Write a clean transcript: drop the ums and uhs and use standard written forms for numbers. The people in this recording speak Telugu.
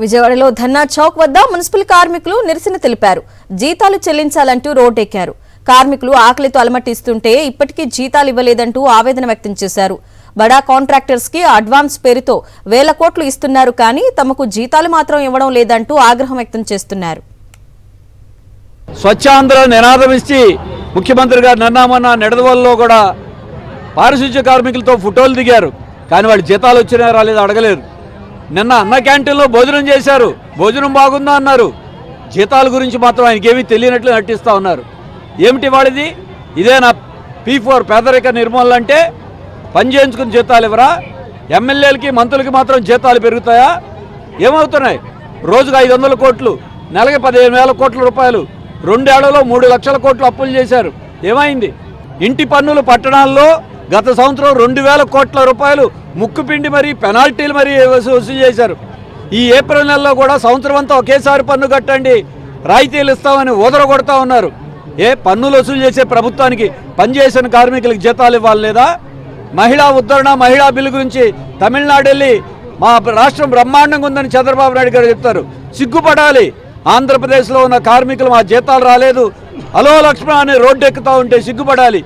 విజయవాడలో ధర్నా చౌక్ వద్ద మున్సిపల్ కార్మికులు నిరసన తెలిపారు. జీతాలు చెల్లించాలంటూ రోడ్డెక్కారు. కార్మికులు ఆకలితో అలమటిస్తుంటే ఇప్పటికీ జీతాలు ఇవ్వలేదంటూ ఆవేదన వ్యక్తం చేశారు. బడా కాంట్రాక్టర్స్ కి అడ్వాన్స్ పేరుతో వేల కోట్లు ఇస్తున్నారు, కానీ తమకు జీతాలు మాత్రం ఇవ్వడం లేదంటూ ఆగ్రహం వ్యక్తం చేస్తున్నారు. స్వచ్ఛాంధ్ర నినాదం ఇచ్చి ముఖ్యమంత్రి గారు నిన్న నిడదవోలులో కూడా పారిశుధ్య కార్మికులతో ఫోటోలు దిగారు, కానీ వాళ్ళు జీతాలు వచ్చినా రాలేదు అడగలేరు. నిన్న అన్న క్యాంటీన్లో భోజనం చేశారు, భోజనం బాగుందా అన్నారు, జీతాల గురించి మాత్రం ఆయనకేమీ తెలియనట్లు నటిస్తూ ఉన్నారు. ఏమిటి వాడిది? ఇదేనా P4 పేదరిక నిర్మూలన అంటే? పని చేయించుకుని జీతాలు ఇవ్వరా? ఎమ్మెల్యేలకి మంత్రులకి మాత్రం జీతాలు పెరుగుతాయా? ఏమవుతున్నాయి? రోజుకు 500 కోట్లు, నెలకి 15,000 కోట్ల రూపాయలు, 2 ఏళ్లలో 3 లక్షల కోట్లు అప్పులు చేశారు. ఏమైంది? ఇంటి పన్నులు పట్టణాల్లో గత సంవత్సరం 2,000 కోట్ల రూపాయలు ముక్కుపిండి మరీ పెనాల్టీలు మరీ వసూలు చేశారు. ఈ ఏప్రిల్ నెలలో కూడా సంవత్సరం అంతా ఒకేసారి పన్ను కట్టండి, రాయితీలు ఇస్తామని ఊదరగొడతా ఉన్నారు. పన్నులు వసూలు చేసే ప్రభుత్వానికి పనిచేసిన కార్మికులకు జీతాలు ఇవ్వాలి లేదా? మహిళా ఉద్ధరణ, మహిళా బిల్లు గురించి తమిళనాడు వెళ్ళి మా రాష్ట్రం బ్రహ్మాండంగా ఉందని చంద్రబాబు నాయుడు గారు చెప్తారు. సిగ్గుపడాలి. ఆంధ్రప్రదేశ్లో ఉన్న కార్మికులు మా జీతాలు రాలేదు, హలో లక్ష్మణ అని రోడ్డు ఎక్కుతూ ఉంటే సిగ్గుపడాలి.